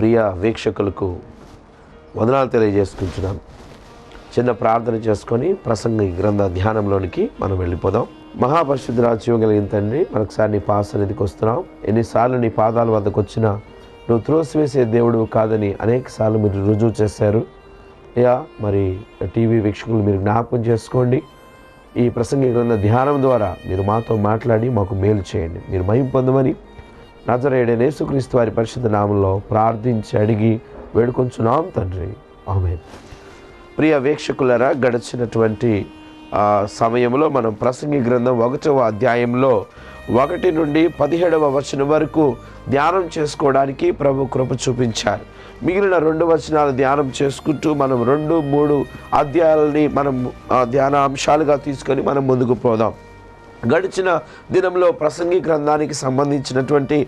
ప్రియ వీక్షకులకు వందనాలు తెలియజేసుకుంటున్నాను. చిన్న ప్రార్థన చేసుకొని ప్రసంగి గ్రంథ ధ్యానంలోనికి మనం వెళ్ళిపోదాం. మహాపరిశుద్ధురాలు జీవగలిగిన తండ్రి, మరొకసారి నీ పాద సన్నిధికి వస్తున్నాం. ఎన్నిసార్లు నీ పాదాల వద్దకు వచ్చినా నువ్వు త్రోసివేసే దేవుడు కాదని అనేక సార్లు మీరు రుజువు చేశారు. అయ్యా, మరి టీవీ వీక్షకులు మీరు జ్ఞాపకం చేసుకోండి. ఈ ప్రసంగి గ్రంథ ధ్యానం ద్వారా మీరు మాతో మాట్లాడి మాకు మేలు చేయండి. మీరు మహిమ పొందమని నజరేయుడైన యేసుక్రీస్తు వారి పరిశుద్ధ నామంలో ప్రార్థించి అడిగి వేడుకొంచున్నాం తండ్రి, ఆమేన్. ప్రియ వీక్షకులారా, గడిచినటువంటి సమయంలో మనం ప్రసంగి గ్రంథం 1వ అధ్యాయంలో 1 నుండి 17వ వచనం వరకు ధ్యానం చేసుకోవడానికి ప్రభు కృప చూపించారు. మిగిలిన 2 వచనాలు ధ్యానం చేసుకుంటూ మనం 2, 3 అధ్యాయాలని మనం ధ్యాన అంశాలుగా తీసుకొని మనం ముందుకు పోదాం. గడిచిన దినంలో ప్రసంగి గ్రంథానికి సంబంధించినటువంటి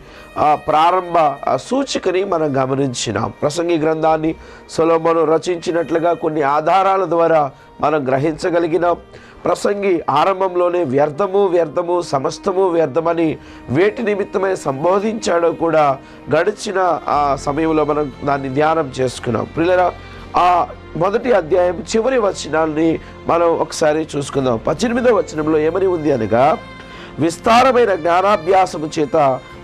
ప్రారంభ సూచికని మనం గమనించినాం. ప్రసంగి గ్రంథాన్ని సొలొమోను రచించినట్లుగా కొన్ని ఆధారాల ద్వారా మనం గ్రహించగలిగినాం. ప్రసంగి ఆరంభంలోనే వ్యర్థము సమస్తము వ్యర్థమని వేటి నిమిత్తమై సంబోధించాడో కూడా గడిచిన సమయంలో మనం దాన్ని ధ్యానం చేసుకున్నాం. ప్రియులారా, ఆ మొదటి అధ్యాయం చివరి వచనాన్ని మనం ఒకసారి చూసుకుందాం. 18వ వచనంలో ఏమని ఉంది అనగా, విస్తారమైన జ్ఞానాభ్యాసము చేత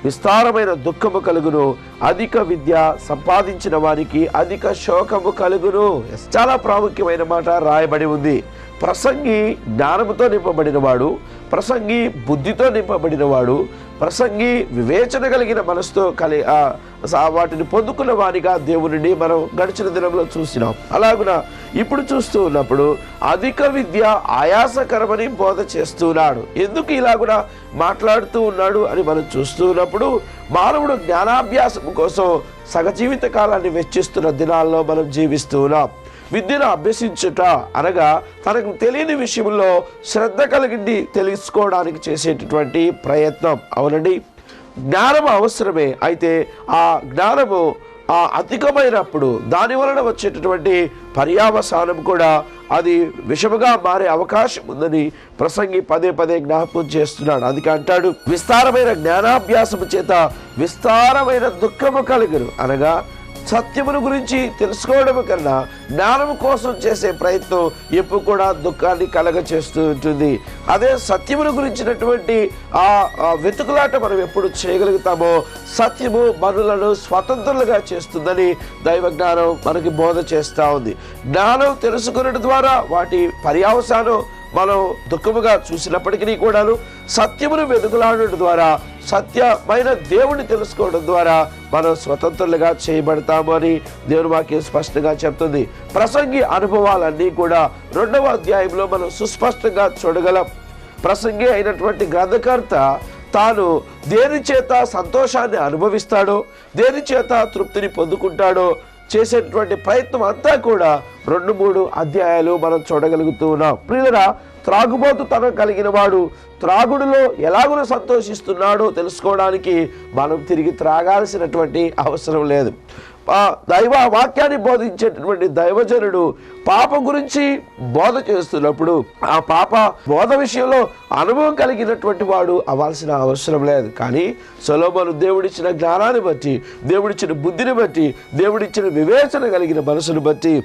విస్తారమైన దుఃఖము కలుగును, అధిక విద్య సంపాదించిన వారికి అధిక శోకము కలుగును. చాలా ప్రాముఖ్యమైన మాట రాయబడి ఉంది. ప్రసంగి జ్ఞానముతో నింపబడినవాడు, ప్రసంగి బుద్ధితో నింపబడినవాడు, ప్రసంగి వివేచన కలిగిన మనసుతో వాటిని పొందుకున్న వారిగా దేవునిని మనం గడిచిన దినంలో చూసినాం. అలాగున ఇప్పుడు చూస్తూ ఉన్నప్పుడు అధిక విద్య ఆయాసకరమని బోధ చేస్తున్నాడు. ఎందుకు ఇలాగున మాట్లాడుతూ ఉన్నాడు అని మనం చూస్తూ ఉన్నప్పుడు, మానవుడు జ్ఞానాభ్యాసం కోసం సగజీవిత కాలాన్ని వెచ్చిస్తున్న దినాల్లో మనం జీవిస్తూ ఉన్నాం. విద్యను అభ్యసించుట అనగా తనకు తెలియని విషయంలో శ్రద్ధ కలిగి తెలుసుకోవడానికి చేసేటటువంటి ప్రయత్నం. అవునండి, జ్ఞానం అవసరమే. అయితే ఆ జ్ఞానము అధికమైనప్పుడు దాని వలన వచ్చేటటువంటి పర్యావసానం కూడా అది విషముగా మారే అవకాశం ఉందని ప్రసంగి పదే జ్ఞాపకం చేస్తున్నాడు. అందుకే అంటాడు, విస్తారమైన జ్ఞానాభ్యాసము చేత విస్తారమైన దుఃఖము కలుగును. అనగా సత్యమును గురించి తెలుసుకోవడం కన్నా జ్ఞానం కోసం చేసే ప్రయత్నం ఎప్పుడు కూడా దుఃఖాన్ని కలగ చేస్తూ ఉంటుంది. అదే సత్యమును గురించినటువంటి ఆ వెతుకులాట మనం ఎప్పుడు చేయగలుగుతామో సత్యము మనలను స్వతంత్రులుగా చేస్తుందని దైవ జ్ఞానం మనకి బోధ చేస్తూ ఉంది. జ్ఞానం తెలుసుకునడం ద్వారా వాటి పర్యావసానం మనం దుఃఖముగా చూసినప్పటికీ కూడాను సత్యమును వెతుకులాడడం ద్వారా, సత్యమైన దేవుణ్ణి తెలుసుకోవడం ద్వారా మనం స్వతంత్రులుగా చేయబడతాము అని దేవుని వాక్యం స్పష్టంగా చెప్తుంది. ప్రసంగి అనుభవాలన్నీ కూడా 2వ అధ్యాయంలో మనం సుస్పష్టంగా చూడగలం. ప్రసంగి అయినటువంటి గ్రంథకర్త తాను దేని చేత సంతోషాన్ని అనుభవిస్తాడో, దేని చేత తృప్తిని పొందుకుంటాడో చేసేటువంటి ప్రయత్నం అంతా కూడా 2, 3 అధ్యాయాలు మనం చూడగలుగుతూ ఉన్నాం. ప్రియులారా, త్రాగుబోతుతనం కలిగిన వాడు త్రాగుడులో ఎలాగో సంతోషిస్తున్నాడో తెలుసుకోవడానికి మనం తిరిగి త్రాగాల్సినటువంటి అవసరం లేదు. దైవ వాక్యాన్ని బోధించేటటువంటి దైవజనుడు పాపం గురించి బోధ చేస్తున్నప్పుడు ఆ పాప బోధ విషయంలో అనుభవం కలిగినటువంటి వాడు అవ్వాల్సిన అవసరం లేదు. కానీ సొలొమోను దేవుడిచ్చిన జ్ఞానాన్ని బట్టి, దేవుడిచ్చిన బుద్ధిని బట్టి, దేవుడిచ్చిన వివేచన కలిగిన మనసును బట్టి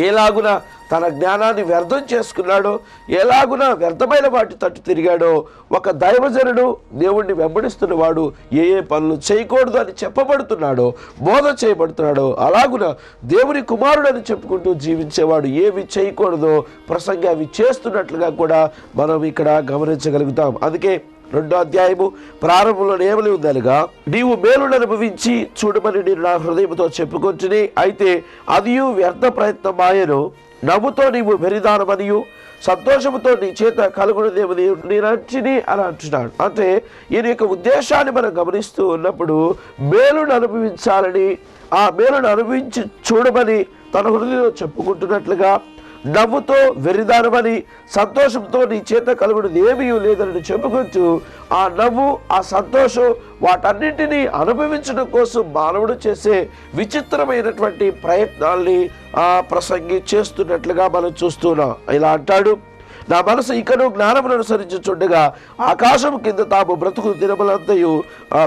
ఎలాగున తన జ్ఞానాన్ని వ్యర్థం చేసుకున్నాడో, ఎలాగున వ్యర్థమైన వాటి తట్టు తిరిగాడో, ఒక దైవజనుడు దేవుణ్ణి వెంబడిస్తున్నవాడు ఏ పనులు చేయకూడదు అని చెప్పబడుతున్నాడో, బోధ చేయబడుతున్నాడో, అలాగున దేవుని కుమారుడు అని చెప్పుకుంటూ జీవించేవాడు ఏవి చేయకూడదో ప్రసంగి అవి చేస్తున్నట్లుగా కూడా మనం ఇక్కడ గమనించగలుగుతాం. అందుకే 2వ అధ్యాయము ప్రారంభంలో ఏమని ఉందనగా, నీవు మేలును అనుభవించి చూడమని నేను నా హృదయంతో చెప్పుకొచ్చుని, అయితే అదియు వ్యర్థ ప్రయత్నమాయను. నవ్వుతో నీవు వెరిదానమనియు సంతోషముతో నీ చేత కలుగునేమో నేనచ్చిని అని అంటున్నాడు. అంటే ఈయన యొక్క ఉద్దేశాన్ని మనం గమనిస్తూ ఉన్నప్పుడు మేలును అనుభవించాలని, ఆ మేలును అనుభవించి చూడమని తన హృదయంలో చెప్పుకుంటున్నట్లుగా, నవ్వుతో వెరిదానమని సంతోషంతో నీ చేత కలుగునది ఏమీ లేదని చెప్పుకొచ్చు ఆ నవ్వు, ఆ సంతోషం వాటన్నింటినీ అనుభవించడం కోసం మానవుడు చేసే విచిత్రమైనటువంటి ప్రయత్నాల్ని ప్రసంగి చేస్తున్నట్లుగా మనం చూస్తున్నాం. ఇలా అంటాడు, నా మనసు ఇకను జ్ఞానమును అనుసరించుచుండగా ఆకాశం కింద తాము బ్రతుకు దినములంతయు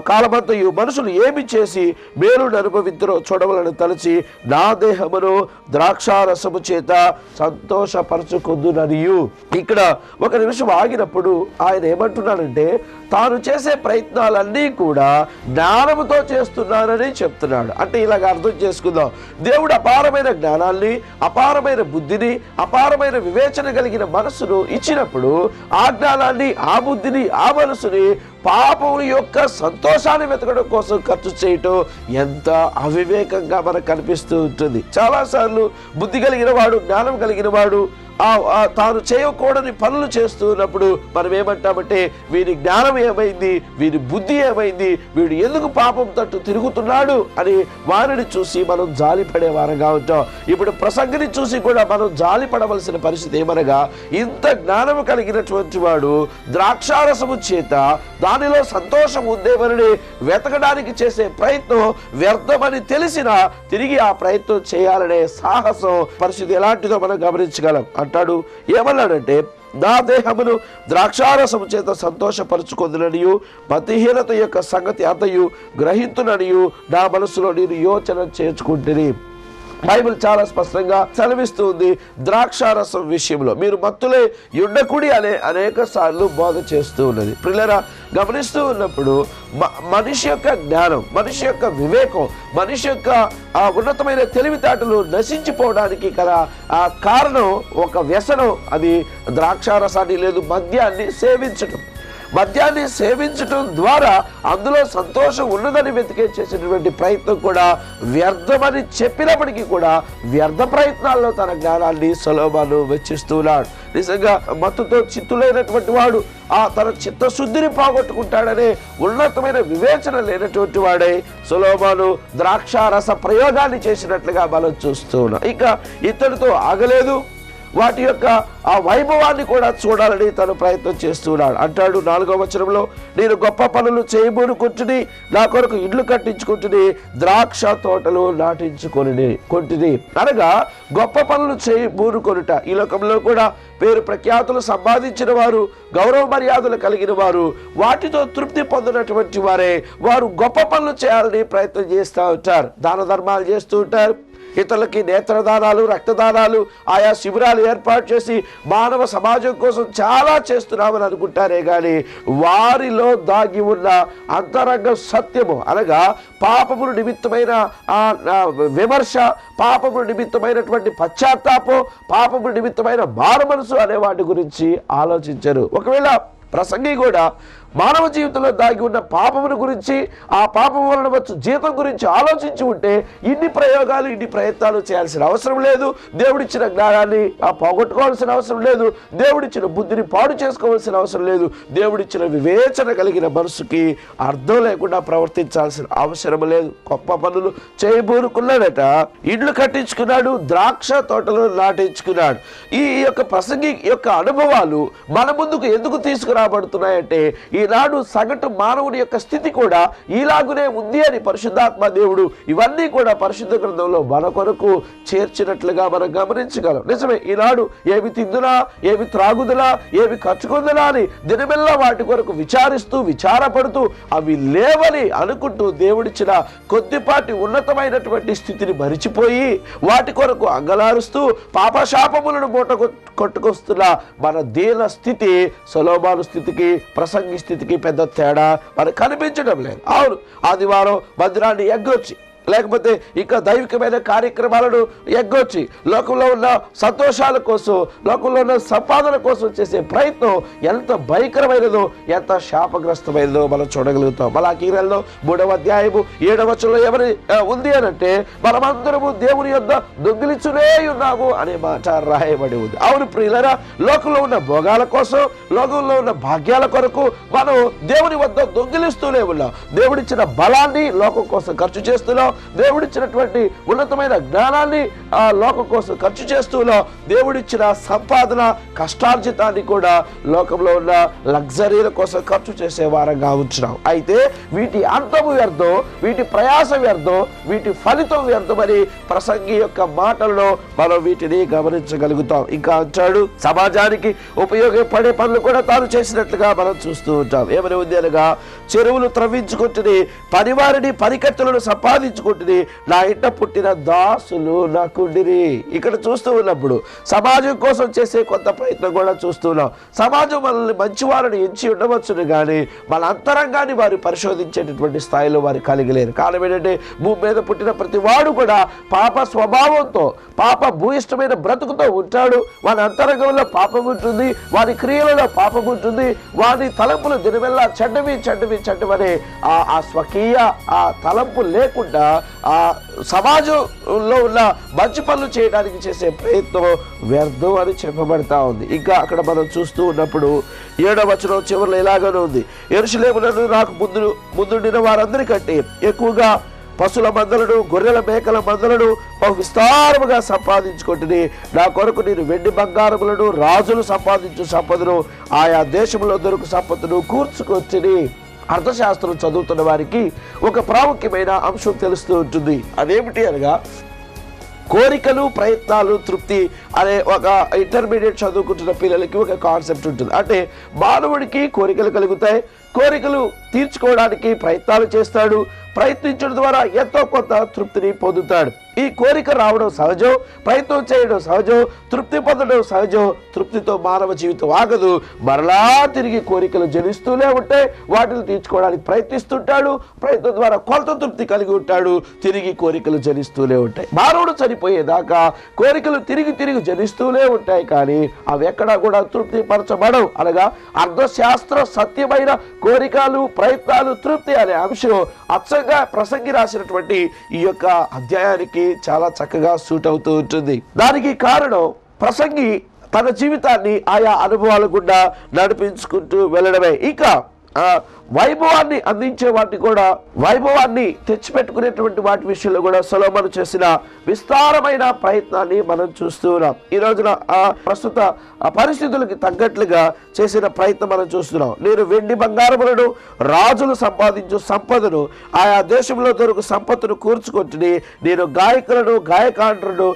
కాలమంతయు మనుషులు ఏమి చేసి మేలును అనుభవింతురో చూడవలను తలచి నా దేహమును ద్రాక్షారసము చేత సంతోషపరచుకుందుననియు. ఇక్కడ ఒక నిమిషం ఆగినప్పుడు ఆయన ఏమంటున్నాడంటే తాను చేసే ప్రయత్నాలన్నీ కూడా జ్ఞానముతో చేస్తున్నానని చెప్తున్నాడు. అంటే ఇలాగ అర్థం చేసుకుందాం, దేవుడు అపారమైన జ్ఞానాన్ని, అపారమైన బుద్ధిని, అపారమైన వివేచన కలిగిన మనసును ఇచ్చినప్పుడు ఆ జ్ఞానాన్ని, ఆ బుద్ధిని, ఆ మనసుని పాపం యొక్క సంతోషాన్ని వెతకడం కోసం ఖర్చు చేయటం ఎంత అవివేకంగా మనకు కనిపిస్తూ ఉంటుంది. చాలాసార్లు బుద్ధి కలిగిన వాడు, జ్ఞానం కలిగిన వాడు తాను చేయకూడని పనులు చేస్తూ ఉన్నప్పుడు మనం ఏమంటామంటే వీడి జ్ఞానం ఏమైంది, వీడి బుద్ధి ఏమైంది, వీడు ఎందుకు పాపం తట్టు తిరుగుతున్నాడు అని వారిని చూసి మనం జాలిపడే వారంగా ఉంటాం. ఇప్పుడు ప్రసంగిని చూసి కూడా మనం జాలి పడవలసిన పరిస్థితి ఏమనగా, ఇంత జ్ఞానము కలిగినటువంటి వాడు ద్రాక్షారసము చేత దానిలో సంతోషం ఉందేమని వెతకడానికి చేసే ప్రయత్నం వ్యర్థమని తెలిసినా తిరిగి ఆ ప్రయత్నం చేయాలనే సాహసం పరిస్థితి ఎలాంటిదో మనం గమనించగలం. అంటాడు, ఏమన్నాడంటే నా దేహమును ద్రాక్షారసము చేత సంతోషపరచుకొందుననియు మతిహీనత యొక్క సంగతి అంతయు గ్రహింతుననియు నా మనసులో నేను యోచన చేర్చుకుంటుని. బైబిల్ చాలా స్పష్టంగా సెలవిస్తుంది ద్రాక్షారసం విషయంలో మీరు మత్తులే యుండకుడి అనే అనేక సార్లు బోధ చేస్తూ ఉన్నది. పిల్లరా, గమనిస్తూ ఉన్నప్పుడు మనిషి యొక్క జ్ఞానం, మనిషి యొక్క వివేకం, మనిషి యొక్క ఆ ఉన్నతమైన తెలివితేటలు నశించిపోవడానికి కదా ఆ కారణం ఒక వ్యసనం, అది ద్రాక్షారసాన్ని లేదు మద్యాన్ని సేవించడం. మద్యాన్ని సేవించడం ద్వారా అందులో సంతోషం ఉన్నదని వెతికే చేసినటువంటి ప్రయత్నం కూడా వ్యర్థమని చెప్పినప్పటికీ కూడా వ్యర్థ ప్రయత్నాల్లో తన జ్ఞానాన్ని సొలొమోను వెచ్చిస్తున్నాడు. నిజంగా మత్తుతో చిత్తులైనటువంటి వాడు తన చిత్తశుద్ధిని పోగొట్టుకుంటాడనే ఉన్నతమైన వివేచన లేనటువంటి వాడే సొలొమోను ద్రాక్షారస ప్రయోగాన్ని చేసినట్లుగా మనం చూస్తూ ఉన్నాం. ఇక ఇతడితో ఆగలేదు, వాటి యొక్క ఆ వైభవాన్ని కూడా చూడాలని తను ప్రయత్నం చేస్తున్నాడు. అంటాడు 4వ వచనంలో, నేను గొప్ప పనులు చేయబూనుకుంటుని నా కొరకు ఇళ్ళు కట్టించుకుంటుని ద్రాక్ష తోటలు నాటించుకొని అనగా గొప్ప పనులు చేయబూనుకొనుట. ఈ లోకంలో కూడా పేరు ప్రఖ్యాతులు సంపాదించిన వారు, గౌరవ మర్యాదలు కలిగిన వారు, వాటితో తృప్తి పొందినటువంటి వారే వారు గొప్ప పనులు చేయాలని ప్రయత్నం చేస్తూ ఉంటారు. దాన ధర్మాలు చేస్తూ ఉంటారు, ఇతరులకి నేత్రదానాలు, రక్తదానాలు, ఆయా శిబిరాలు ఏర్పాటు చేసి మానవ సమాజం కోసం చాలా చేస్తున్నామని అనుకుంటారే కానీ వారిలో దాగి ఉన్న అంతరంగ సత్యము అనగా పాపమును నిమిత్తమైన విమర్శ, పాపమును నిమిత్తమైనటువంటి పశ్చాత్తాపం, పాపమును నిమిత్తమైన మారు మనసు అనే వాటి గురించి ఆలోచించరు. ఒకవేళ ప్రసంగి కూడా మానవ జీవితంలో దాగి ఉన్న పాపమును గురించి, ఆ పాపం వలన వచ్చు జీతం గురించి ఆలోచించి ఉంటే ఇన్ని ప్రయోగాలు, ఇన్ని ప్రయత్నాలు చేయాల్సిన అవసరం లేదు. దేవుడిచ్చిన జ్ఞానాన్ని పోగొట్టుకోవాల్సిన అవసరం లేదు. దేవుడిచ్చిన బుద్ధిని పాడు చేసుకోవాల్సిన అవసరం లేదు. దేవుడిచ్చిన వివేచన కలిగిన మనసుకి అర్థం లేకుండా ప్రవర్తించాల్సిన అవసరం లేదు. గొప్ప పనులు చేయబూనుకున్నాడట, ఇండ్లు కట్టించుకున్నాడు, ద్రాక్ష తోటలు నాటించుకున్నాడు. ఈ యొక్క ప్రసంగి యొక్క అనుభవాలు మన ముందుకు ఎందుకు తీసుకురాబడుతున్నాయంటే ఈనాడు సగటు మానవుని యొక్క స్థితి కూడా ఇలాగునే ఉంది అని పరిశుద్ధాత్మ దేవుడు ఇవన్నీ కూడా పరిశుద్ధ గ్రంథంలో మన కొరకు చేర్చినట్లుగా మనం గమనించగలం. నిజమే, ఈనాడు ఏమి తిందునా, ఏమి త్రాగుదలా, ఏమి ఖర్చుకుందునా అని దినమెల్లా వాటి కొరకు విచారపడుతూ అవి లేవని అనుకుంటూ దేవుడిచ్చిన కొద్దిపాటి ఉన్నతమైనటువంటి స్థితిని మరిచిపోయి వాటి కొరకు అంగలారుస్తూ పాపశాపములను మూట కొట్టుకొస్తున్న మన దీన స్థితి సొలొమోను స్థితికి, ప్రసంగి స్థితికి పెద్ద తేడా మనకు కనిపించడం లేదు. అవును, ఆదివారం మందిరాన్ని ఎగ్గొచ్చి, లేకపోతే ఇంకా దైవికమైన కార్యక్రమాలను ఎగ్గొచ్చి లోకంలో ఉన్న సంతోషాల కోసం, లోకంలో ఉన్న సంపాదన కోసం చేసే ప్రయత్నం ఎంత భయంకరమైనదో, ఎంత శాపగ్రస్తమైనదో మనం చూడగలుగుతాం. మలాకీయులలో 3వ అధ్యాయము 7వ వచనంలో ఏమని ఉంది అనంటే, మనమందరము దేవుని యొద్ద దొంగిలించునే ఉన్నాము అనే మాట రాయబడి ఉంది. అవును ప్రియులారా, లోకంలో ఉన్న భోగాల కోసం, లోకంలో ఉన్న భాగ్యాల కొరకు మనం దేవుని వద్ద దొంగిలిస్తూనే ఉన్నాం. దేవుడిచ్చిన బలాన్ని లోకం కోసం ఖర్చు చేస్తున్నాం, దేవుడిచ్చినటువంటి ఉన్నతమైన జ్ఞానాన్ని ఆ లోకం కోసం ఖర్చు చేస్తూ ఉన్నాం. దేవుడిచ్చిన సంపాదన కష్టార్జితాన్ని కూడా లోకంలో ఉన్న లగ్జరీల కోసం ఖర్చు చేసే వారంగా ఉంచున్నాం. అయితే వీటి అంతము వ్యర్థం, వీటి ప్రయాస వ్యర్థం, వీటి ఫలితం వ్యర్థమని ప్రసంగి యొక్క మాటల్లో మనం వీటిని గమనించగలుగుతాం. ఇంకా అంటాడు, సమాజానికి ఉపయోగపడే పనులు కూడా తాను చేసినట్లుగా మనం చూస్తూ ఉంటాం. ఏమని ఉంది అనగా, చెరువులు త్రవ్వించుకుంటుని, పనివారిని పనికత్తులను సంపాదించుకుంటుని, నా ఇంట పుట్టిన దాసులు నాకుండిరి. ఇక్కడ చూస్తూ ఉన్నప్పుడు సమాజం కోసం చేసే కొంత ప్రయత్నం కూడా చూస్తున్నాం. సమాజం మనల్ని మంచివారిని ఎంచి ఉండవచ్చును కానీ మన అంతరంగాన్ని వారు పరిశోధించేటటువంటి స్థాయిలో వారు కలిగలేరు. కారణం ఏంటంటే, భూమి మీద పుట్టిన ప్రతి వాడు కూడా పాప స్వభావంతో, పాప భూయిష్టమైన బ్రతుకుతో ఉంటాడు. వాని అంతరంగంలో పాపం ఉంటుంది, వారి క్రియలలో పాపం ఉంటుంది, వారి తలంపులు దినవెల్లా చెడ్డమనే ఆ స్వకీయ ఆ తలంపు లేకుండా ఆ సమాజంలో ఉన్న మంచి పనులు చేయడానికి చేసే ప్రయత్నం వ్యర్థం అని చెప్పబడతా ఉంది. ఇంకా అక్కడ మనం చూస్తూ ఉన్నప్పుడు 7వ వచనం చివరిలో ఇలాగనే ఉంది, యెరూషలేమునందు నాకు ముందుండిన వారందరికంటే ఎక్కువగా పశుల మందలను, గొర్రెల మేకల మందలను బహు విస్తారముగా సంపాదించుకుంటుని, నా కొరకు నేను వెండి బంగారములను, రాజులు సంపాదించు సంపదను, ఆయా దేశంలో దొరుకు సంపదను కూర్చుకొచ్చిని. అర్థశాస్త్రం చదువుతున్న వారికి ఒక ప్రాముఖ్యమైన అంశం తెలుస్తూ ఉంటుంది. అదేమిటి అనగా, కోరికలు, ప్రయత్నాలు, తృప్తి అనే ఒక ఇంటర్మీడియట్ చదువుకుంటున్న పిల్లలకి ఒక కాన్సెప్ట్ ఉంటుంది. అంటే మానవుడికి కోరికలు కలుగుతాయి, కోరికలు తీర్చుకోవడానికి ప్రయత్నాలు చేస్తాడు, ప్రయత్నించడం ద్వారా ఎంతో కొంత తృప్తిని పొందుతాడు. ఈ కోరిక రావడం సహజం, ప్రయత్నం చేయడం సహజం, తృప్తి పొందడం సహజం. తృప్తితో మానవ జీవితం ఆగదు, మరలా తిరిగి కోరికలు జనిస్తూనే ఉంటాయి, వాటిని తీర్చుకోవడానికి ప్రయత్నిస్తుంటాడు, ప్రయత్నం ద్వారా కొంత తృప్తి కలిగి ఉంటాడు, తిరిగి కోరికలు జనిస్తూనే ఉంటాయి. మానవుడు చనిపోయేదాకా కోరికలు తిరిగి జనిస్తూనే ఉంటాయి, కానీ అవి ఎక్కడా కూడా తృప్తి పరచబడవు. అనగా అర్థశాస్త్ర సత్యమైన కోరికలు, ప్రయత్నాలు, తృప్తి అనే అంశం అచ్చంగా ప్రసంగి రాసినటువంటి ఈ యొక్క అధ్యాయానికి చాలా చక్కగా సూట్ అవుతూ ఉంటుంది. దానికి కారణం ప్రసంగి తన జీవితాన్ని ఆయా అనుభవాల గుండా నడిపించుకుంటూ వెళ్ళడమే. ఇంకా వైభవాన్ని అందించే వాటిని కూడా, వైభవాన్ని తెచ్చిపెట్టుకునేటువంటి వాటి విషయంలో కూడా సొలొమోను చేసిన విస్తారమైన ప్రయత్నాన్ని మనం చూస్తూ ఉన్నాం. ఈ రోజున ఆ ప్రస్తుత పరిస్థితులకి తగ్గట్లుగా చేసిన ప్రయత్నం మనం చూస్తున్నాం. నేను వెండి బంగారములను, రాజులు సంపాదించు సంపదను, ఆయా దేశంలో దొరుకు సంపదను కూర్చుకుంటుని, నేను గాయకులను, గాయకాండ్రులను,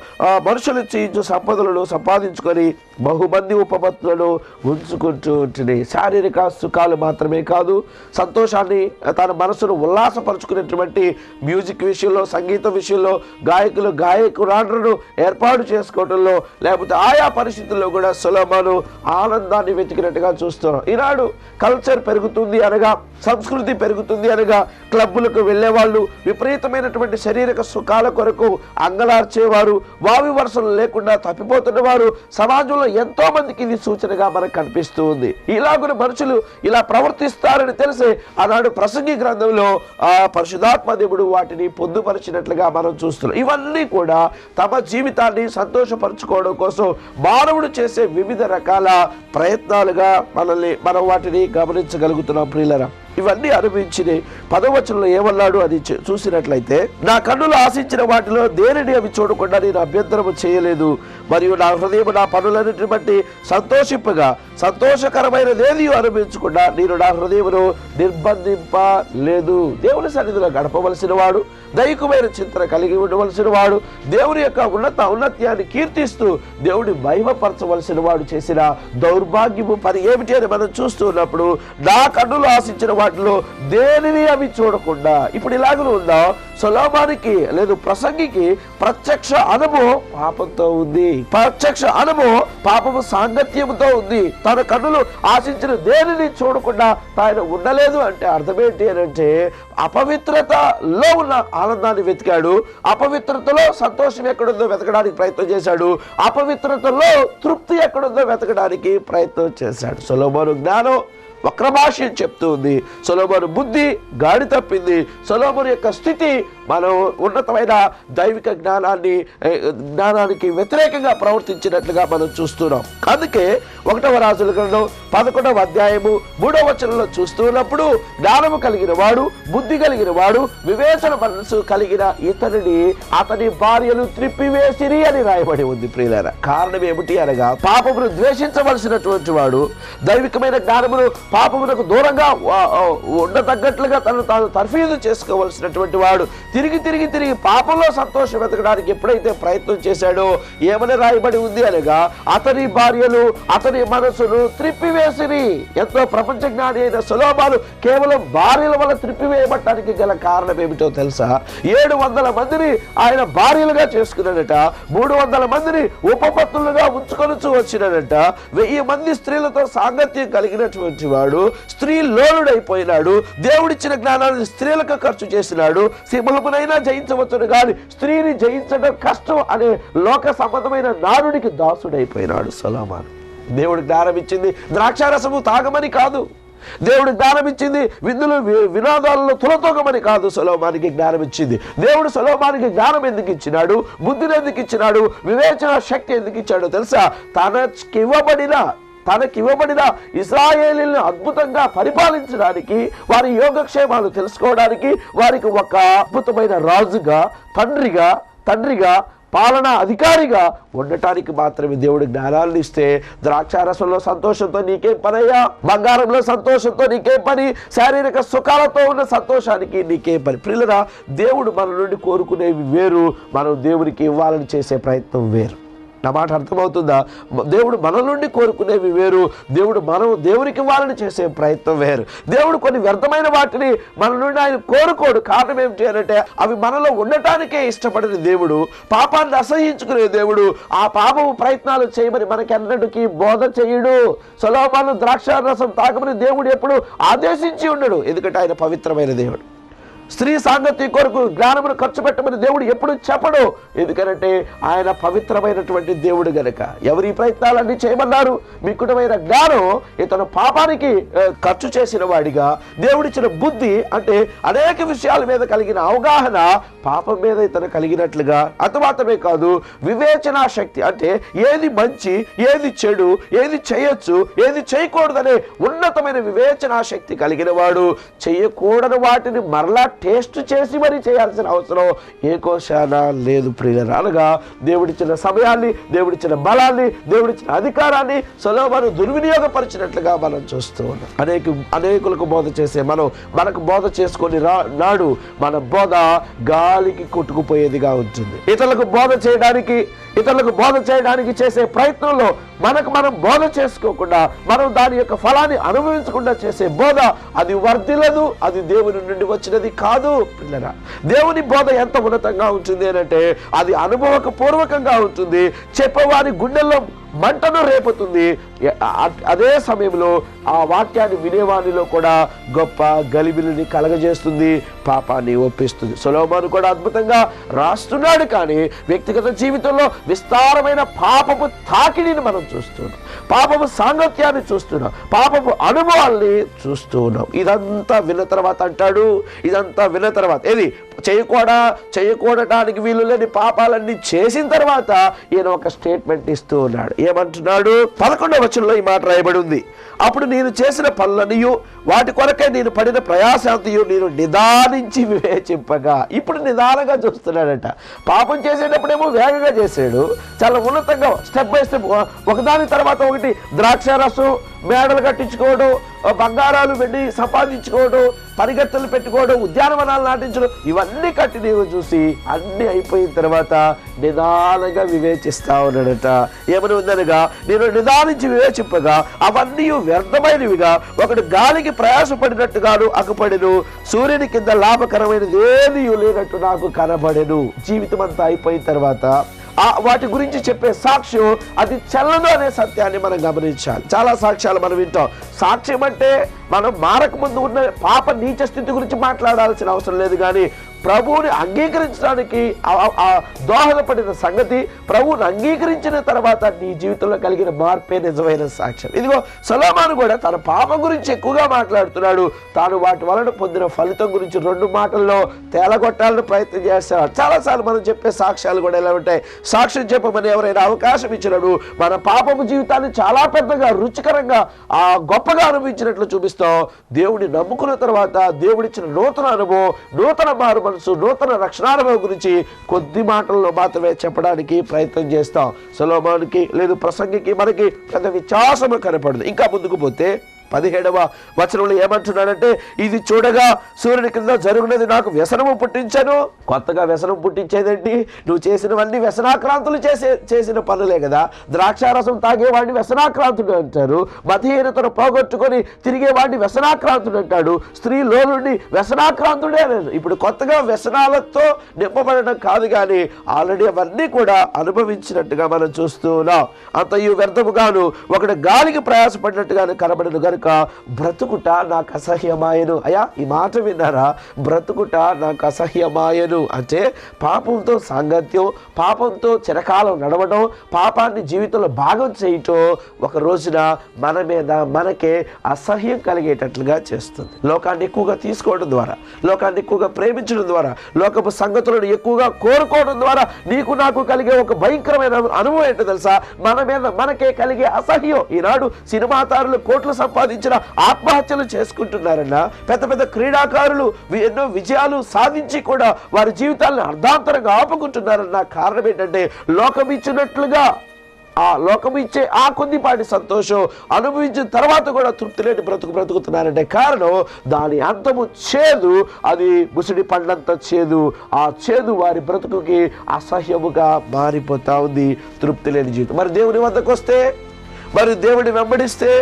మనుషులు చేయించు సంపదలను సంపాదించుకొని బహుమంది ఉపపత్తులను ఉంచుకుంటూ ఉంటుంది. శారీరక సుఖాలు మాత్రమే కాదు, సంతోషాన్ని, తన మనసును ఉల్లాసపరుచుకునేటువంటి మ్యూజిక్ విషయంలో, సంగీతం విషయంలో గాయకులు, గాయకురాండ్రులను ఏర్పాటు చేసుకోవడంలో, లేకపోతే ఆయా పరిస్థితుల్లో కూడా సొలొమోను ఆనందాన్ని వెతికినట్టుగా చూస్తున్నాం. ఈనాడు కల్చర్ పెరుగుతుంది అనగా, సంస్కృతి పెరుగుతుంది అనగా, క్లబ్బులకు వెళ్ళేవాళ్ళు, విపరీతమైనటువంటి శారీరక సుఖాల కొరకు అంగలార్చేవారు, వావి వరుసలు లేకుండా తప్పిపోతున్న వారు సమాజంలో ఎంతో మందికి ఇది సూచనగా మనకు కనిపిస్తూ ఉంది. ఇలాగున మనుషులు ఇలా ప్రవర్తిస్తారని తెలిసే ఆనాడు ప్రసంగి గ్రంథంలో పరిశుద్ధాత్మ దేవుడు వాటిని పొందుపరిచినట్లుగా మనం చూస్తున్నాం. ఇవన్నీ కూడా తమ జీవితాన్ని సంతోషపరచుకోవడం కోసం మానవుడు చేసే వివిధ రకాల ప్రయత్నాలుగా మనం వాటిని గమనించగలుగుతున్నాం. ప్రియులరా, ఇవన్నీ అనుభవించి 10వ వచనంలో ఏమన్నాడు అది చూసినట్లయితే, నా కన్నులు ఆశించిన వాటిలో దేనిని అవి చూడకుండా నేను అభ్యంతరము చేయలేదు, మరియు నా హృదయం నా పనులన్నిటిని బట్టి సంతోషింపగా సంతోషకరమైనదేది అనుభవించకుండా నేను నా హృదయమును నిర్బంధింపలేదు. దేవుని సన్నిధిలో గడపవలసిన వాడు, దైవికమైన చింతన కలిగి ఉండవలసిన వాడు, దేవుని యొక్క ఔన్నత్యాన్ని కీర్తిస్తూ దేవుని మహిమపరచవలసిన వాడు చేసిన దౌర్భాగ్యము పని ఏమిటి అని మనం చూస్తూ ఉన్నప్పుడు, నా కన్నులు ఆశించిన వాటిలో దేనిని అవి చూడకుండా. ఇప్పుడు ఇలాగనే ఉందాం, సొలొమోనుకి లేదు ప్రసంగికి ప్రత్యక్ష అనుభవం పాపంతో ఉంది, ప్రత్యక్ష అనుభవం పాపము సాంగత్యంతో ఉంది. తన కన్నులు ఆశించిన దేనిని చూడకుండా తాను ఉండలేదు అంటే అర్థమేంటి అని అంటే, అపవిత్రతలో ఉన్న ఆనందాన్ని వెతికాడు, అపవిత్రతలో సంతోషం ఎక్కడుందో వెతకడానికి ప్రయత్నం చేశాడు, అపవిత్రతలో తృప్తి ఎక్కడుందో వెతకడానికి ప్రయత్నం చేశాడు. సొలొమోను జ్ఞానం వక్రభాష్యం చెప్తూ ఉంది, సొలొమోను బుద్ధి గాడి తప్పింది, సొలొమోను యొక్క స్థితి మనం ఉన్నతమైన దైవిక జ్ఞానానికి వ్యతిరేకంగా ప్రవర్తించినట్లుగా మనం చూస్తున్నాం. అందుకే 1వ రాజుల గ్రంథం 11వ అధ్యాయము 3వ వచనంలో చూస్తున్నప్పుడు జ్ఞానము కలిగిన వాడు, బుద్ధి కలిగిన వాడు, వివేచన మనసు కలిగిన ఇతనిని అతని భార్యలు త్రిప్పివేసిరి అని రాయబడి ఉంది. ప్రియులారా, కారణం ఏమిటి అనగా పాపమును ద్వేషించవలసినటువంటి వాడు, దైవికమైన జ్ఞానమును పాపమునకు దూరంగా ఉండతగ్గట్లుగా తను తాను తర్ఫీదు చేసుకోవలసినటువంటి వాడు తిరిగి తిరిగి తిరిగి పాపంలో సంతోషం వెతకడానికి ఎప్పుడైతే ప్రయత్నం చేశాడో ఏమని రాయబడి ఉంది అనగా అతని భార్యలు అతని మనసును త్రిప్పివేసిరి. ఎంతో ప్రపంచ జ్ఞాని అయిన సొలొమోను కేవలం భార్యల వల్ల త్రిప్పివేయబడటానికి గల కారణం ఏమిటో తెలుసా? 700 మందిని ఆయన భార్యలుగా చేసుకున్నాడట, 300 మందిని ఉపపత్నులుగా ఉంచుకొని వచ్చినాడట, 1000 మంది స్త్రీలతో సాంగత్యం కలిగినటువంటి వాడు స్త్రీ లోలుడైపోయినాడు. దేవుడిచ్చిన జ్ఞానాన్ని స్త్రీలకు ఖర్చు చేసినాడు. సింహమునైనా జయించవచ్చును కానీ స్త్రీని జయించడం కష్టం అనే లోక సంబంధమైన నారుడికి దాసుడైపోయినాడు సొలొమోను. దేవుడు జ్ఞానం ఇచ్చింది ద్రాక్షారసము తాగమని కాదు, దేవుడు జ్ఞానం ఇచ్చింది విందులు వినోదాలలో తులతూగమని కాదు. సొలొమోనుకి జ్ఞానం ఇచ్చింది. దేవుడు సొలొమోనుకి జ్ఞానం ఎందుకు ఇచ్చినాడు? బుద్ధిని ఎందుకు ఇచ్చినాడు? వివేచన శక్తి ఎందుకు ఇచ్చాడో తెలుసా? తనకివ్వబడిన ఇశ్రాయేలీలను అద్భుతంగా పరిపాలించడానికి, వారి యోగక్షేమాలు తెలుసుకోవడానికి, వారికి ఒక అద్భుతమైన రాజుగా, తండ్రిగా పాలనా అధికారిగా ఉండటానికి మాత్రమే దేవుడు జ్ఞానాలను ఇస్తే, ద్రాక్షారసంలో సంతోషంతో నీకేం పనయ్యా? బంగారంలో సంతోషంతో నీకేం పని? శారీరక సుఖాలతో ఉన్న సంతోషానికి నీకేం పని? ప్రియులారా, దేవుడు మన నుండి కోరుకునేవి వేరు, మనం దేవునికి ఇవ్వాలని చేసే ప్రయత్నం వేరు. నా మాట అర్థమవుతుందా? దేవుడు మన నుండి కోరుకునేవి వేరు, మనం దేవునికి ఇవ్వాలని చేసే ప్రయత్నం వేరు. దేవుడు కొన్ని వ్యర్థమైన వాటిని మన నుండి ఆయన కోరుకోడు. కారణం ఏమిటి అంటే అవి మనలో ఉండటానికే ఇష్టపడిన దేవుడు, పాపాన్ని అసహించుకునే దేవుడు. ఆ పాపము ప్రయత్నాలు చేయమని మనకెన్నటికీ బోధ చేయడు. సొలొమోను ద్రాక్షారసం తాగమని దేవుడు ఎప్పుడు ఆదేశించి ఉండడు, ఎందుకంటే ఆయన పవిత్రమైన దేవుడు. స్త్రీ సాంగత్యం కొరకు జ్ఞానమును ఖర్చు పెట్టమని దేవుడు ఎప్పుడు చెప్పడు, ఎందుకంటే ఆయన పవిత్రమైనటువంటి దేవుడు గనక. ఎవరి ప్రయత్నాలన్నీ చేయమన్నారు? మిక్కుటమైన జ్ఞానం ఇతను పాపానికి ఖర్చు చేసిన వాడిగా, దేవుడిచ్చిన బుద్ధి అంటే అనేక విషయాల మీద కలిగిన అవగాహన పాపం మీద ఇతను కలిగినట్లుగా. అంత మాత్రమే కాదు, వివేచనా శక్తి అంటే ఏది మంచి, ఏది చెడు, ఏది చేయొచ్చు, ఏది చేయకూడదనే ఉన్నతమైన వివేచనా శక్తి కలిగిన వాడు. చేయకూడని వాటిని మరలా టేస్ట్ చేసి మరి చేయాల్సిన అవసరం ఏ కోశాన లేదు. ప్రియులారా, అనగా దేవుడిచ్చిన సమయాన్ని, దేవుడిచ్చిన బలాన్ని, దేవుడిచ్చిన అధికారాన్ని సొలొమోను దుర్వినియోగపరిచినట్లుగా మనం చూస్తూ ఉన్నాం. అనేకులకు బోధ చేసే మనకు బోధ చేసుకొని నాడు మన బోధ గాలికి కొట్టుకుపోయేదిగా ఉంటుంది. ఇతరులకు బోధ చేయడానికి చేసే ప్రయత్నంలో మనం బోధ చేసుకోకుండా, మనం దాని యొక్క ఫలాన్ని అనుభవించకుండా చేసే బోధ అది వర్ధిల్లదు, అది దేవుని నుండి వచ్చినది కాదు. పిల్లరా, దేవుని బోధ ఎంత ఉన్నతంగా ఉంటుంది అంటే అది అనుభవపూర్వకంగా ఉంటుంది, చెప్పేవారి గుండెల్లో మంటను రేపుతుంది. అదే సమయంలో ఆ వాక్యాన్ని వినేవానిలో కూడా గొప్ప గలిబిలిని కలగజేస్తుంది, పాపాన్ని ఒప్పిస్తుంది. సొలొమోను కూడా అద్భుతంగా రాస్తున్నాడు, కానీ వ్యక్తిగత జీవితంలో విస్తారమైన పాపపు తాకిడిని మనం చూస్తున్నాం, పాపపు సాంగత్యాన్ని చూస్తున్నాం, పాపపు అనుభవాల్ని చూస్తూ ఉన్నాం. ఇదంతా విన్న తర్వాత అంటాడు, ఏది చేయకూడటానికి వీలు లేని పాపాలన్నీ చేసిన తర్వాత ఈయన ఒక స్టేట్మెంట్ ఇస్తూ ఉన్నాడు. ఏమంటున్నాడు? 11వ వచనంలో ఈ మాట రాయబడి ఉంది. అప్పుడు నేను చేసిన పనులనియు వాటి కొరకే నేను పడిన ప్రయాసంతయు నేను నిదానించి వివేచింపగా. ఇప్పుడు నిదానంగా చూస్తున్నాడట. పాపం చేసేటప్పుడేమో వేగంగా చేశాడు, చాలా ఉన్నతంగా స్టెప్ బై స్టెప్, ఒకదాని తర్వాత ఒకటి ద్రాక్షారసం, మేడలు కట్టించుకోవడం, బంగారాలు వెండి సంపాదించుకోవడం, పరిగెత్తలు పెట్టుకోవడం, ఉద్యానవనాలు నాటించడం, ఇవన్నీ కట్టి నీవు చూసి అన్ని అయిపోయిన తర్వాత నిదానంగా వివేచిస్తా ఉన్నాడట. ఏమని ఉందనగా, నేను నిదానించి వివేచింపగా అవన్నీ వ్యర్థమైనవిగా, ఒకడు గాలికి ప్రయాసపడినట్టుగాను అగుపడెను, సూర్యుని కింద లాభకరమైనది ఏది లేనట్టు నాకు కనబడెను. జీవితం అంతా అయిపోయిన తర్వాత వాటి గురించి చెప్పే సాక్ష్యం అది చెల్లదు అనే సత్యాన్ని మనం గమనించాలి. చాలా సాక్ష్యాలు మనం వింటాం. సాక్ష్యం అంటే మనం మారక ముందు ఉన్న పాప నీచ స్థితి గురించి మాట్లాడాల్సిన అవసరం లేదు, కానీ ప్రభువుని అంగీకరించడానికి దోహదపడిన సంగతి, ప్రభువుని అంగీకరించిన తర్వాత నీ జీవితంలో కలిగిన మార్పే నిజమైన సాక్ష్యం. ఇదిగో సొలొమోను కూడా తన పాపం గురించి ఎక్కువగా మాట్లాడుతున్నాడు. తాను వాటి వలన పొందిన ఫలితం గురించి 2 మాటల్లో తేలగొట్టాలని ప్రయత్నం చేస్తాడు. చాలాసార్లు మనం చెప్పే సాక్ష్యాలు కూడా ఎలా ఉంటాయి, సాక్ష్యం చెప్పమని ఎవరైనా అవకాశం ఇచ్చినప్పుడు మన పాపపు జీవితాన్ని చాలా పెద్దగా, రుచికరంగా, గొప్పగా అనుభవించినట్లు చూపిస్తాం. దేవుడిని నమ్ముకున్న తర్వాత దేవుడిచ్చిన నూతన అనుభవం, నూతన మారు మనసు, నూతన రక్షణానుభవం గురించి కొద్ది మాటల్లో మాత్రమే చెప్పడానికి ప్రయత్నం చేస్తాం. సొలొమోనుకి లేదు ప్రసంగికి మనకి పెద్ద వ్యత్యాసము కనపడదు. ఇంకా ముందుకు పోతే 17వ వచనంలో ఏమంటున్నాడంటే, ఇది చూడగా సూర్యుని కింద జరుగునది నాకు వ్యసనము పుట్టించను. కొత్తగా వ్యసనం పుట్టించేదేంటి? నువ్వు చేసినవన్నీ వ్యసనాక్రాంతులు చేసిన పనులే కదా. ద్రాక్షారసం తాగేవాడిని వ్యసనాక్రాంతుడు అంటారు. మతహీనతను పోగొట్టుకొని తిరిగేవాడిని వ్యసనాక్రాంతుడు అంటాడు. స్త్రీలో నుండి వ్యసనాక్రాంతుడే అని. ఇప్పుడు కొత్తగా వ్యసనాలతో నింపబడడం కాదు, కానీ ఆల్రెడీ అవన్నీ కూడా అనుభవించినట్టుగా మనం చూస్తూ ఉన్నాం. అంతయు వ్యర్థముగాను ఒకడు గాలికి ప్రయాసపడినట్టుగాను కనబడను గనుక బ్రతుకుట నాకు అసహ్యమాయను. అయ్యా, ఈ మాట విన్నారా? బ్రతుకుట నాకు అసహ్యమాయను అంటే పాపంతో సాంగత్యం, పాపంతో చిరకాలం నడవడం, పాపాన్ని జీవితంలో భాగం చేయటం ఒక రోజున మన మీద మనకే అసహ్యం కలిగేటట్లుగా చేస్తుంది. లోకాన్ని ఎక్కువగా తీసుకోవడం ద్వారా, లోకాన్ని ఎక్కువగా ప్రేమించడం ద్వారా, లోకపు సంగతులను ఎక్కువగా కోరుకోవడం ద్వారా నీకు నాకు కలిగే ఒక భయంకరమైన అనుభవం ఏంటో తెలుసా? మన మీద మనకే కలిగే అసహ్యం. ఈనాడు సినిమా తారులు కోట్లు సంపాదించిన ఆత్మహత్యలు చేసుకుంటున్నారన్న, పెద్ద పెద్ద క్రీడాకారులు ఎన్నో విజయాలు సాధించి కూడా వారి జీవితాలను అర్ధాంతరంగా ఆపుకుంటున్నారన్న. కారణం ఏంటంటే లోకం ఇచ్చినట్లుగా లోకం ఇచ్చే కొద్దిపాటి సంతోషం అనుభవించిన తర్వాత కూడా తృప్తి లేని బ్రతుకుతున్నారంటే కారణం దాని అంతము చేదు. అది ముసిడి పండంత చేదు. ఆ చేదు వారి బ్రతుకుకి అసహ్యముగా మారిపోతా ఉంది. తృప్తి లేని జీవితం. మరి దేవుని వద్దకు వస్తే, మరి దేవుడిని వెంబడిస్తే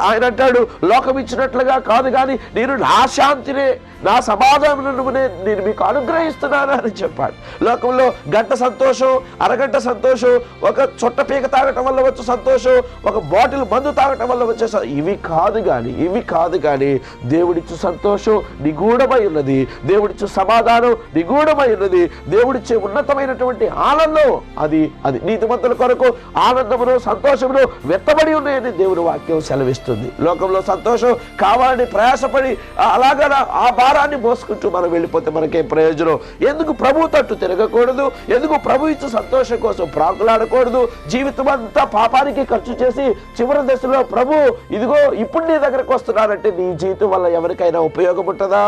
ఆయన అంటాడు, లోకం ఇచ్చినట్లుగా కాదు కానీ నేను నా శాంతిని, నా సమాధానం నేను మీకు అనుగ్రహిస్తున్నాను అని చెప్పాడు. లోకంలో గంట సంతోషం, అరగంట సంతోషం, ఒక చుట్ట పీక తాగటం వల్ల వచ్చే సంతోషం, ఒక బాటిల్ మందు తాగటం వల్ల వచ్చే ఇవి కాదు కానీ దేవుడిచ్చు సంతోషం నిగూఢమై ఉన్నది. దేవుడిచ్చు సమాధానం నిగూఢమై ఉన్నది. దేవుడిచ్చే ఉన్నతమైనటువంటి ఆనందం అది నీతిమంతుల కొరకు ఆనందమును సంతోషమును వెత్తబడి ఉన్నాయని దేవుని వాక్యం సెలవిస్తుంది. లోకంలో సంతోషం కావాలని ప్రయాసపడి అలాగా ఆ భారాన్ని మోసుకుంటూ మనం వెళ్ళిపోతే మనకేం ప్రయోజనం? ఎందుకు ప్రభు తట్టు తిరగకూడదు? ఎందుకు ప్రభు ఇచ్చే సంతోషం కోసం ప్రాకులాడకూడదు? జీవితం అంతా పాపానికి ఖర్చు చేసి చివరి దశలో ప్రభు ఇదిగో ఇప్పుడు నీ దగ్గరకు వస్తున్నానంటే నీ జీవితం వల్ల ఎవరికైనా ఉపయోగం ఉంటుందా?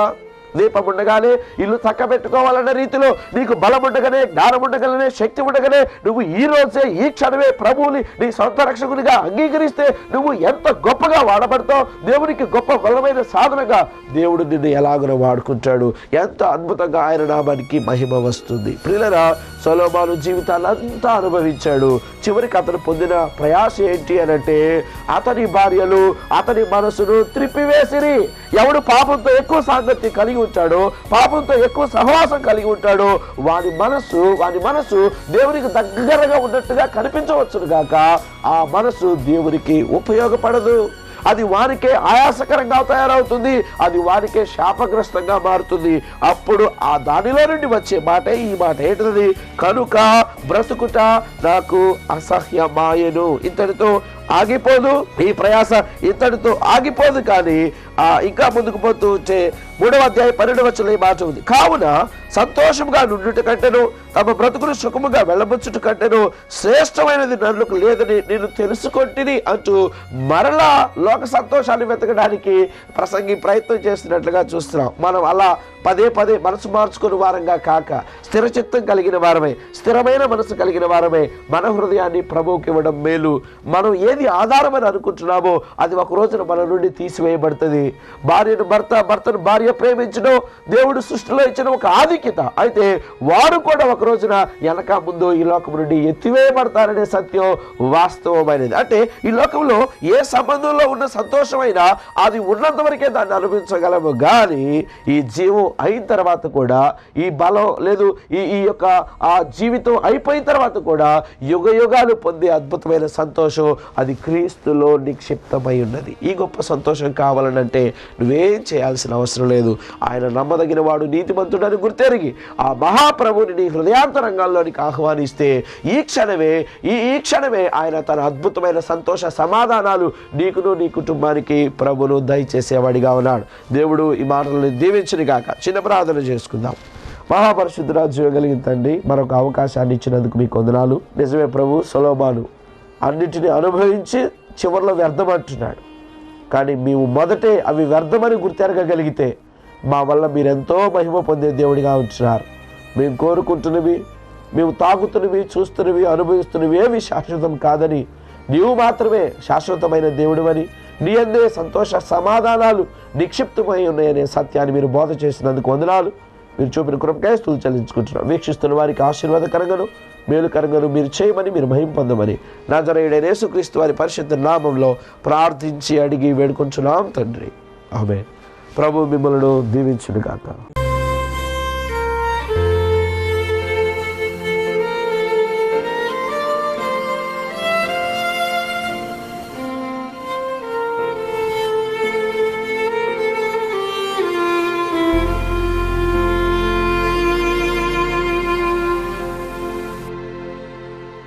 దీపం ఉండగానే ఇల్లు చక్కబెట్టుకోవాలన్న రీతిలో నీకు బలం ఉండగానే, జ్ఞానం ఉండగానే, శక్తి ఉండగానే నువ్వు ఈ రోజే ఈ క్షణమే ప్రభువుని నీ సొంత రక్షకునిగా అంగీకరిస్తే నువ్వు ఎంత గొప్పగా వాడబడతావు. దేవునికి గొప్ప బలమైన సాధనగా దేవుడు నిన్ను ఎలాగో వాడుకుంటాడు. ఎంత అద్భుతంగా ఆయన నామానికి మహిమ వస్తుంది. ప్రియులారా, సొలొమోను జీవితాన్ని అంతా అనుభవించాడు. చివరికి అతను పొందిన ప్రయాస ఏంటి అనంటే అతని భార్యలు అతని మనసును త్రిప్పివేసిరి. ఎవడు పాపంతో ఎక్కువ సాంగత్యం కలిగి ఉంటాడో, పాపంతో ఎక్కువ సహవాసం కలిగి ఉంటాడో వాని మనసు దేవునికి దగ్గరగా ఉన్నట్టుగా కనిపించవచ్చును గాక ఆ మనసు దేవునికి ఉపయోగపడదు. అది వానికే ఆయాసకరంగా తయారవుతుంది. అది వానికే శాపగ్రస్తంగా మారుతుంది. అప్పుడు దానిలో నుండి వచ్చే మాట ఈ మాట ఏంటది? కనుక బ్రతుకుట నాకు అసహ్యమాయెను. ఇంతటితో ఆగిపోదు ఈ ప్రయాస, ఇంతటితో ఆగిపోదు. కానీ ఇంకా ముందుకు పోతూ వచ్చే 3వ అధ్యాయం 12వ వచనంలో ఈ మాట ఉంది. కావున సంతోషంగా నుండుట కంటేను తమ బ్రతుకును సుఖముగా వెళ్ళబుచ్చుట కంటేను శ్రేష్టమైనది నన్నుకు లేదని నేను తెలుసుకొంటిని అంటూ మరలా లోక సంతోషాన్ని వెతకడానికి ప్రసంగి ప్రయత్నం చేస్తున్నట్లుగా చూస్తున్నాం. మనం అలా పదే మనసు మార్చుకుని వారంగా కాక స్థిరచిత్తం కలిగిన వారమై, స్థిరమైన మనసు కలిగిన వారమై మన హృదయాన్ని ప్రభువుకి ఇవ్వడం మేలు. మనం ఏది ఆధారమని అనుకుంటున్నామో అది ఒక రోజున మన నుండి తీసివేయబడుతుంది. భార్యను భర్తను భార్య ప్రేమించడం దేవుడు సృష్టిలో ఇచ్చిన ఒక ఆధిక్యత. అయితే వారు కూడా ఒక రోజున వెనక ముందు ఈ లోకం నుండి ఎత్తివేయబడతారనే సత్యం వాస్తవమైనది. అంటే ఈ లోకంలో ఏ సంబంధంలో ఉన్న సంతోషమైనా అది ఉన్నంత వరకే దాన్ని అనుభవించగలము. కానీ ఈ జీవం అయిన తర్వాత కూడా, ఈ బలం లేదు, ఈ యొక్క జీవితం అయిపోయిన తర్వాత కూడా యుగ యుగాలు పొందే అద్భుతమైన సంతోషం అది క్రీస్తులో నిక్షిప్తమై ఉన్నది. ఈ గొప్ప సంతోషం కావాలనంటే నువ్వేం చేయాల్సిన అవసరం లేదు. ఆయన నమ్మదగిన వాడు, నీతిమంతుడని గుర్తెరిగి ఆ మహాప్రభుని నీ హృదయాంతరంగాల్లోనికి ఆహ్వానిస్తే ఈ క్షణమే ఆయన తన అద్భుతమైన సంతోష సమాధానాలు నీకును నీ కుటుంబానికి ప్రభును దయచేసేవాడిగా ఉన్నాడు. దేవుడు ఈ మాటలను దీవించును గాక. చిన్న ప్రార్థన చేసుకుందాం. మహాపరిశుద్ధుడా, జీవం కలిగిన తండ్రి, మరొక అవకాశాన్ని ఇచ్చినందుకు మీకు వందనాలు. నిజమే ప్రభు, సొలొమోను అన్నిటిని అనుభవించి చివరిలో వ్యర్థమంటున్నాడు. కానీ మేము మొదటే అవి వ్యర్థమని గుర్తెరగగలిగితే మా వల్ల మీరెంతో మహిమ పొందే దేవుడిగా ఉంటున్నారు. మేము కోరుకుంటున్నవి, మేము తాగుతున్నవి, చూస్తున్నవి, అనుభవిస్తున్నవి ఏవి శాశ్వతం కాదని, నీవు మాత్రమే శాశ్వతమైన దేవుడివని, నీ అందే సంతోష సమాధానాలు నిక్షిప్తమై ఉన్నాయనే సత్యాన్ని మీరు బోధ చేసినందుకు వందనాలు. మీరు చూపిన కృపకై స్తుతులు చెల్లించుకుంటున్నాం. వీక్షిస్తున్న వారికి ఆశీర్వాదకరంగాను మేలుకరంగాను మీరు చేయమని, మీరు మహిమ పొందమని నజరేయుడైన యేసుక్రీస్తు వారి పరిశుద్ధ నామంలో ప్రార్థించి అడిగి వేడుకొంచున్నాం తండ్రి. ఆమేన్. ప్రభు మిమ్మల్ని దీవించును గాక.